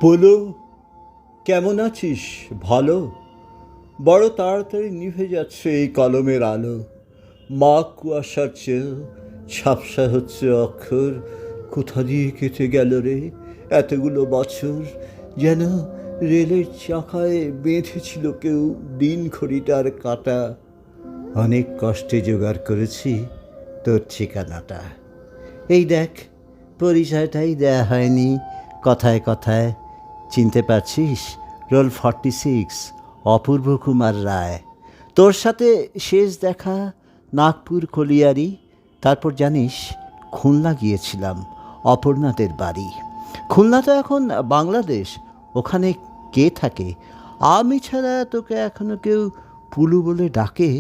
বলো, কেমন আছিস? ভালো? বড় তাড়াতাড়ি নিভে যাচ্ছে এই কলমের আলো। মাঘ কুয়াশার চেয়েও ঝাপসা হচ্ছে অক্ষর। কোথা দিয়ে কেটে গেল রে এতগুলো বছর? যেন রেলের চাকায় বেঁধেছিল কেউ দিন ঘড়িটার কাঁটা। অনেক কষ্টে জোগাড় করেছি তোর ঠিকানাটা। এই দেখ, পরিচয়টাই দেয়া হয়নি। কথায় কথায় চিনতে পারছিস? রোল 46, অপূর্ব কুমার রায়। তোর সাথে শেষ দেখা নাগপুর কলিয়ারি। তারপর জানিস, খুলনা গিয়েছিলাম, অপর্ণাদের বাড়ি। খুলনা তো এখন বাংলাদেশ। ওখানে কে থাকে? আমি ছাড়া তোকে এখনো কেউ পুলু বলে ডাকে?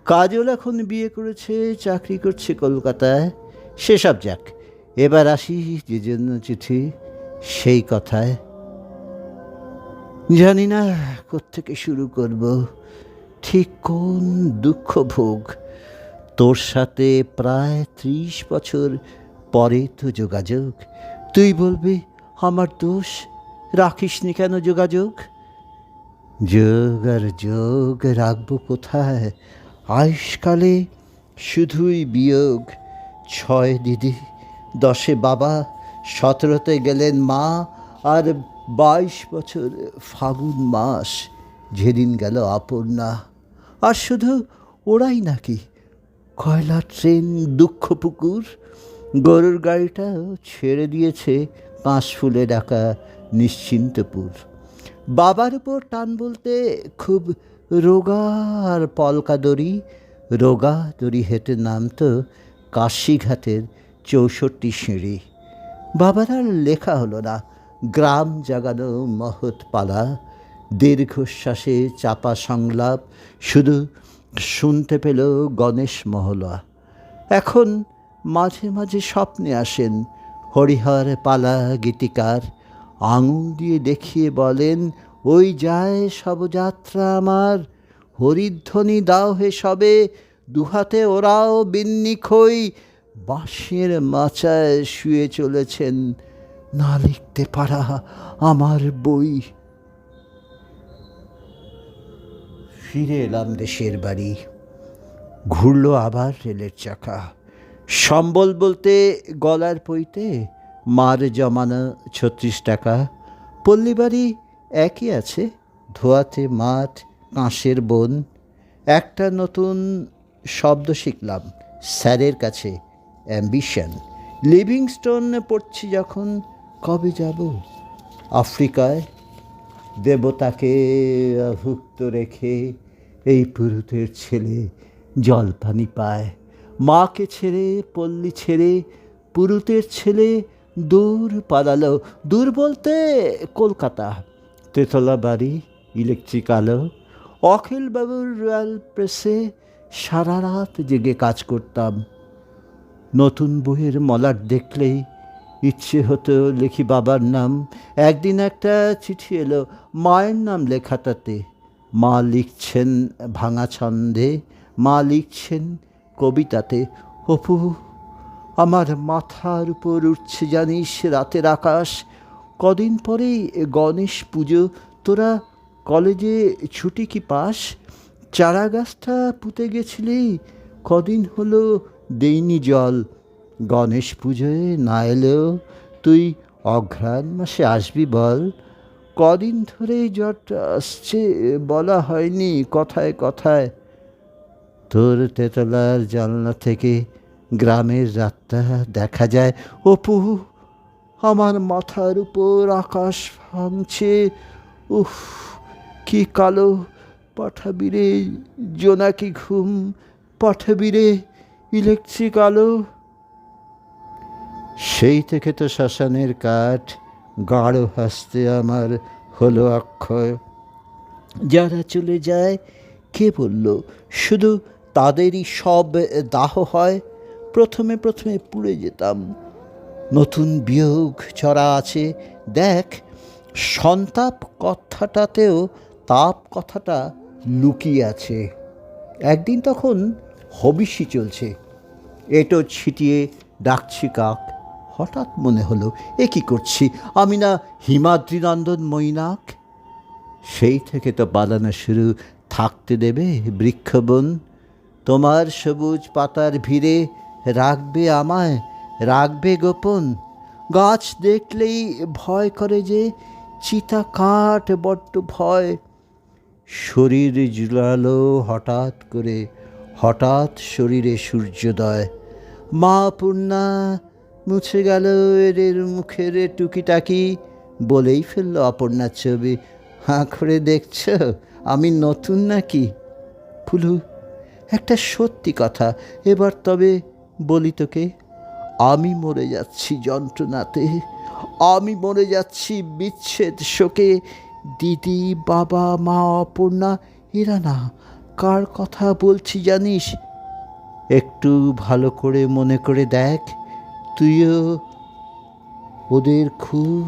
কাজল এখন বিয়ে করেছে, চাকরি করছে কলকাতায়। সেসব যাক, এবার আসি যে জন্য চিঠি, সেই কথায়। জানি না কোত্থেকে শুরু করব, ঠিক কোন দুঃখ ভোগ। তোর সাথে প্রায় 30 বছর পরে তো যোগাযোগ। তুই বলবি আমার দোষ, রাখিসনি কেন যোগাযোগ? যোগ আর যোগ রাখবো কোথায়? আয়ুষ্কালে শুধুই বিয়োগ। 6 দিদি, 10 বাবা, 17তে গেলেন মা, আর 22 বছর ফাগুন মাস যেদিন গেল অপর্ণা। আর শুধু ওরাই নাকি, কয়লা ট্রেন, দুঃখ পুকুর, গরুর গাড়িটাও ছেড়ে দিয়েছে কাশফুলে ডাকা নিশ্চিন্তপুর। বাবার উপর টান বলতে খুব রোগা আর পলকা দড়ি। রোগা দড়ি হেঁটে নামতো কাশীঘাটের 64 সিঁড়ি। বাবার আর লেখা হলো না, গ্রাম জাগানো মহৎ পালা। দীর্ঘশ্বাসে চাপা সংলাপ শুধু শুনতে পেল গণেশ মহলা। এখন মাঝে মাঝে স্বপ্নে আসেন হরিহর পালা গীতিকার। আঙুল দিয়ে দেখিয়ে বলেন, ওই যায় শবযাত্রা আমার, হরিধ্বনি দাও হে সবে, দুহাতে ওরাও বিন্নি খই, বাঁশের মাচায় শুয়ে চলেছেন, না লিখতে পারা আমার বই। ফিরে এলাম দেশের বাড়ি। ঘুরল আবার রেলের চাকা। সম্বল বলতে গলার পইতে মার জমানো 36 টাকা। পল্লীবাড়ি একই আছে, ধোয়াতে মাঠ, কাঁসের বন। একটা নতুন শব্দ শিখলাম স্যারের কাছে, অ্যাম্বিশন। লিভিংস্টোন পড়ছি যখন, কবে যাব আফ্রিকায়? দেবতাকে অভুক্ত রেখে এই পুরুতের ছেলে জল পানি পায়। মাকে ছেড়ে, পল্লী ছেড়ে, পুরুতের ছেলে দূর পালালো। দূর বলতে কলকাতা। তেতলা বাড়ি, ইলেকট্রিক আলো। অখিলবাবুর রয়্যাল প্রেসে সারা রাত জেগে কাজ করতাম। নতুন বইয়ের মলাট দেখলেই ইচ্ছে হতো লিখি বাবার নাম। একদিন একটা চিঠি এলো, মায়ের নাম লেখা তাতে। মা লিখছেন ভাঙা ছন্দে, মা লিখছেন কবিতাতে। অপু, আমার মাথার উপর উঠছে জানিস রাতের আকাশ। কদিন পরেই গণেশ পুজো, তোরা কলেজে ছুটি কি পাস? চারা গাছটা পুঁতে গেছিলি, কদিন হলো দেইনি জল। গণেশ পুজোয় না এলেও তুই অঘ্রাণ মাসে আসবি বল। কদিন ধরেই জ্বরটা আসছে, বলা হয়নি কথায় কথায়। তোর তেতলার জানলা থেকে গ্রামের রাতটা দেখা যায়। অপু, আমার মাথার উপর আকাশ ভাঙছে। উফ, কি কালো! পাঠাবি রে জোনাকি ঘুম, পাঠাবি রে ইলেকট্রিক আলো। সেই থেকে তো শ্মশানের কাঠ গাঢ় হাসতে আমার হলো অক্ষয়। যারা চলে যায় কে বলল শুধু তাদেরই সব দাহ হয়? প্রথমে প্রথমে পুড়ে যেতাম। নতুন বিয়োগ চড়া আছে। দেখ, সন্তাপ কথাটাতেও তাপ কথাটা লুকিয়ে আছে। একদিন তখন হবিষ্যি চলছে, এঁটো ছিটিয়ে ডাকছি কাক। হঠাৎ মনে হলো, এ কি করছি, আমি না হিমাদ্রিনন্দন মৈনাক? সেই থেকে তো পালানো শুরু। থাকতে দেবে বৃক্ষবন? তোমার সবুজ পাতার ভিড়ে রাখবে আমায়, রাখবে গোপন? গাছ দেখলেই ভয় করে যে, চিতা কাঠ বড্ড ভয়। শরীর জুড়ালো হঠাৎ করে, হঠাৎ শরীরে সূর্যোদয়। মা পূর্ণা মুছে গেল এদের মুখের টুকিটাকি, বলেই ফেলল অপর্ণার ছবি, হাঁ করে দেখছ আমি নতুন নাকি? ফুলু, একটা সত্যি কথা এবার তবে বলি তোকে, আমি মরে যাচ্ছি যন্ত্রণাতে, আমি মরে যাচ্ছি বিচ্ছেদ শোকে। দিদি, বাবা, মা, অপর্ণা, এরা না, কার কথা বলছি জানিস? একটু ভালো করে মনে করে দেখ, তুইও ওদের খুব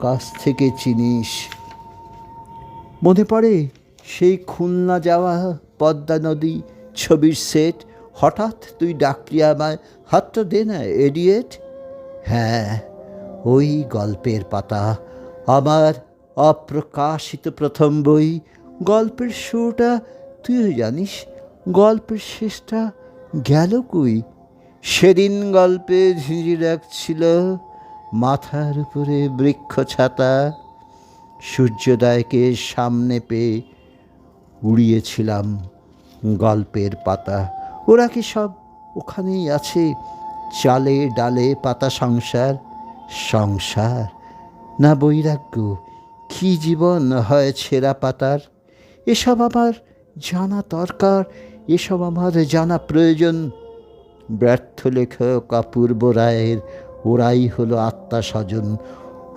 কাছ থেকে চিনিস। মনে পড়ে সেই খুলনা যাওয়া পদ্মা নদী ছবির সেট, হঠাৎ তুই ডাকলি আমায়, হাতটা দে না এডিয়েট। হ্যাঁ, ওই গল্পের পাতা, আমার অপ্রকাশিত প্রথম বই। গল্পের শুরুটা তুইও জানিস, গল্পের শেষটা গেল কই? সেদিন গল্পে ঝিঁঝি ডাকছিল, মাথার উপরে বৃক্ষ ছাতা, সূর্যোদয়কে সামনে পেয়ে উড়িয়েছিলাম গল্পের পাতা। ওরা কি সব ওখানেই আছে? চালে ডালে পাতা সংসার, সংসার না বৈরাগ্য? কি জীবন হয় ছেঁড়া পাতার? এসব আমার জানা দরকার, এসব আমার জানা প্রয়োজন। ব্যর্থ লেখক অপূর্ব রায়ের ওরাই হলো আত্মা স্বজন।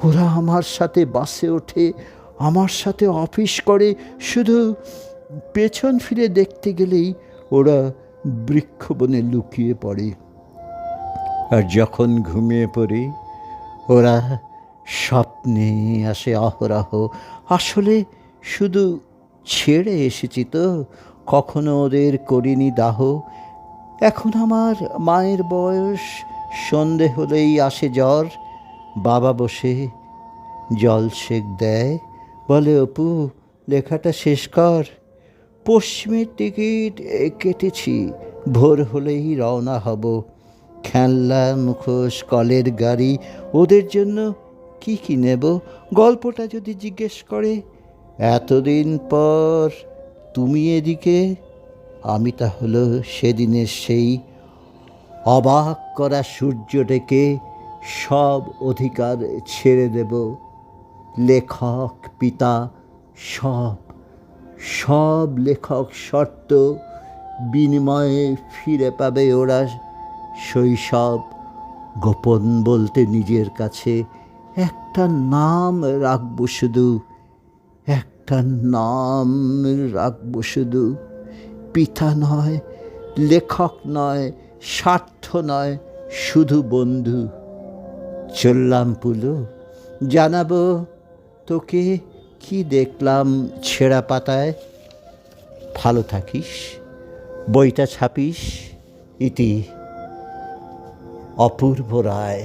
ওরা আমার সাথে বাসে ওঠে, আমার সাথে অফিস করে, শুধু পেছন ফিরে দেখতে গেলেই ওরা বৃক্ষবনে লুকিয়ে পড়ে। আর যখন ঘুমিয়ে পড়ি, ওরা স্বপ্নে আসে অহরহ। আসলে শুধু ছেড়ে এসেছি তো, কখনো ওদের করিনি দাহ। এখন আমার মায়ের বয়স, সন্ধে হলেই আসে জ্বর। বাবা বসে জল সেক দেয়, বলে অপু লেখাটা শেষ কর। পশ্চিমের টিকিট কেটেছি, ভোর হলেই রওনা হব। খেলনা, মুখোশ, কলের গাড়ি, ওদের জন্য কি কি নেব? গল্পটা যদি জিজ্ঞেস করে, এতদিন পর তুমি এদিকে, আমি তাহলে সেদিনের সেই অবাক করা সূর্যটাকে সব অধিকার ছেড়ে দেব। লেখক, পিতা, সব সব লেখক শর্ত বিনিময়ে ফিরে পাবে ওরা শৈশব। গোপন বলতে নিজের কাছে একটা নাম রাখবো শুধু, একটা নাম রাখবো শুধু। পিতা নয়, লেখক নয়, স্বার্থ নয়, শুধু বন্ধু। চললাম পুলু, জানাবো তোকে কি দেখলাম ছেঁড়া পাতায়। ভালো থাকিস, বইটা ছাপিস। ইতি অপূর্ব রায়।